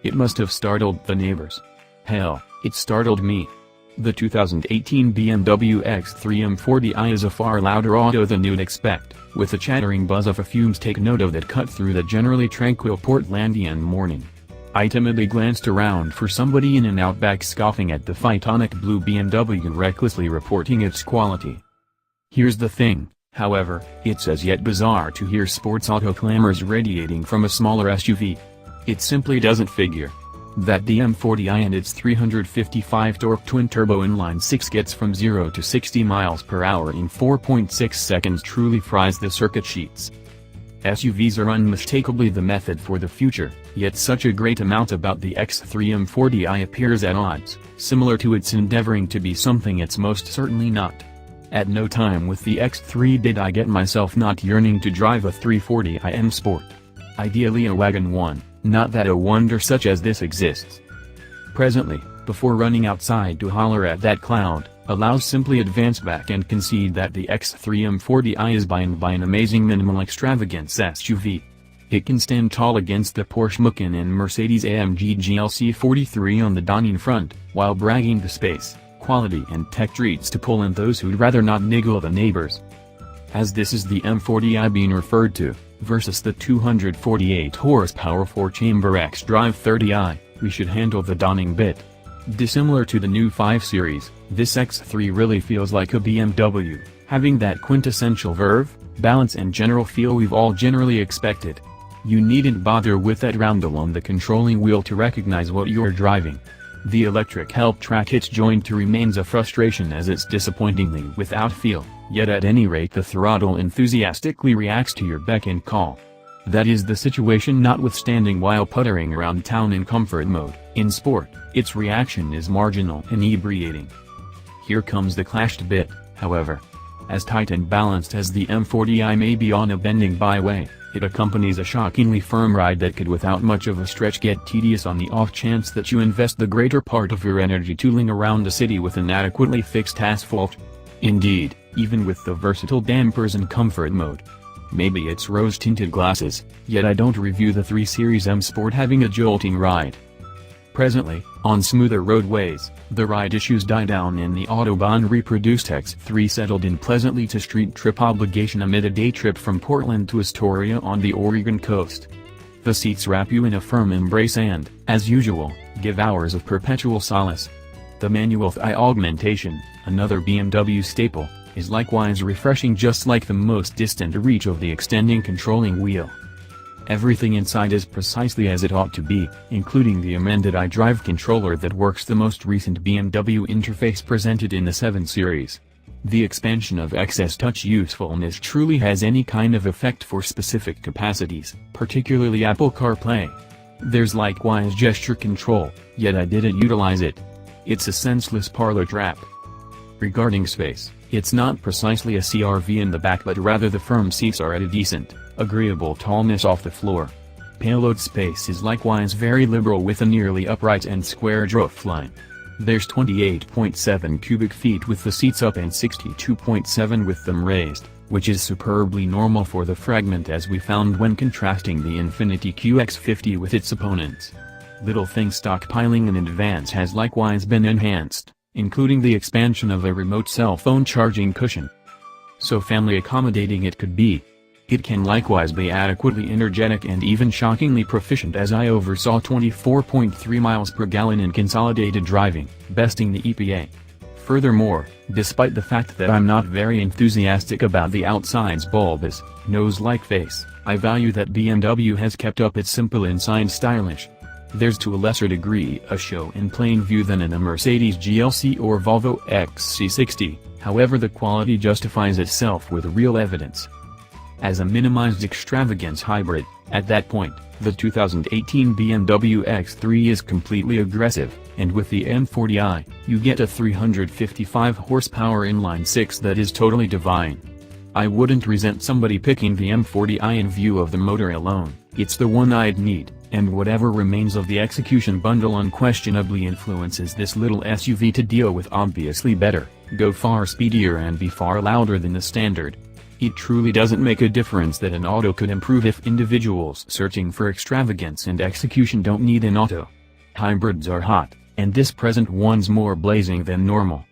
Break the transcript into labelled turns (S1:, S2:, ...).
S1: It must have startled the neighbors. Hell, it startled me. The 2018 BMW X3 M40i is a far louder auto than you'd expect, with a chattering buzz of fumes take note of that cut through the generally tranquil Portlandian morning. I timidly glanced around for somebody in an Outback scoffing at the Phytonic Blue BMW recklessly reporting its quality. Here's the thing, however, it's as yet bizarre to hear sports auto clamors radiating from a smaller SUV. It simply doesn't figure. That the M40i and its 355 torque twin-turbo inline-six gets from 0 to 60 miles per hour in 4.6 seconds truly fries the circuit sheets. SUVs are unmistakably the method for the future, yet such a great amount about the X3 M40i appears at odds, similar to its endeavoring to be something it's most certainly not. At no time with the X3 did I get myself not yearning to drive a 340i M Sport. Ideally a wagon one. Not that a wonder such as this exists. Presently, before running outside to holler at that cloud, allow simply advance back and concede that the X3 M40i is by an amazing minimal extravagance SUV. It can stand tall against the Porsche Macan and Mercedes-AMG GLC 43 on the dawning front, while bragging the space, quality and tech treats to pull in those who'd rather not niggle the neighbors. As this is the M40i being referred to, versus the 248 horsepower 4-chamber xDrive 30i, we should handle the dawning bit. Dissimilar to the new 5 Series, this X3 really feels like a BMW, having that quintessential verve, balance and general feel we've all generally expected. You needn't bother with that roundel on the controlling wheel to recognize what you're driving. The electric help track hitch joint remains a frustration as it's disappointingly without feel, yet at any rate the throttle enthusiastically reacts to your beck and call. That is the situation notwithstanding while puttering around town in comfort mode. In sport, its reaction is marginal and inebriating. Here comes the clashed bit, however. As tight and balanced as the M40i may be on a bending byway, it accompanies a shockingly firm ride that could without much of a stretch get tedious on the off chance that you invest the greater part of your energy tooling around a city with inadequately fixed asphalt. Indeed, even with the versatile dampers and comfort mode. Maybe it's rose-tinted glasses, yet I don't review the 3 Series M Sport having a jolting ride. Presently, on smoother roadways, the ride issues die down and the Autobahn reproduced X3 settled in pleasantly to street trip obligation amid a day trip from Portland to Astoria on the Oregon coast. The seats wrap you in a firm embrace and, as usual, give hours of perpetual solace. The manual thigh augmentation, another BMW staple, is likewise refreshing just like the most distant reach of the extending controlling wheel. Everything inside is precisely as it ought to be, including the amended iDrive controller that works the most recent BMW interface presented in the 7 Series. The expansion of XS Touch usefulness truly has any kind of effect for specific capacities, particularly Apple CarPlay. There's likewise gesture control, yet I didn't utilize it. It's a senseless parlor trap. Regarding space, it's not precisely a CR-V in the back but rather the firm seats are at a decent, agreeable tallness off the floor. Payload space is likewise very liberal with a nearly upright and square roofline. There's 28.7 cubic feet with the seats up and 62.7 with them raised, which is superbly normal for the fragment as we found when contrasting the Infiniti QX50 with its opponents. Little thing stockpiling in advance has likewise been enhanced, including the expansion of a remote cell phone charging cushion. So family accommodating it could be. It can likewise be adequately energetic and even shockingly proficient as I oversaw 24.3 miles per gallon in consolidated driving, besting the EPA. Furthermore, despite the fact that I'm not very enthusiastic about the outside's bulbous, nose-like face, I value that BMW has kept up its simple inside stylish. There's to a lesser degree a show in plain view than in a Mercedes GLC or Volvo XC60, however the quality justifies itself with real evidence. As a minimized extravagance hybrid, at that point, the 2018 BMW X3 is completely aggressive, and with the M40i, you get a 355 horsepower inline-six that is totally divine. I wouldn't resent somebody picking the M40i in view of the motor alone, it's the one I'd need, and whatever remains of the execution bundle unquestionably influences this little SUV to deal with obviously better, go far speedier and be far louder than the standard. It truly doesn't make a difference that an auto could improve if individuals searching for extravagance and execution don't need an auto. Hybrids are hot, and this present one's more blazing than normal.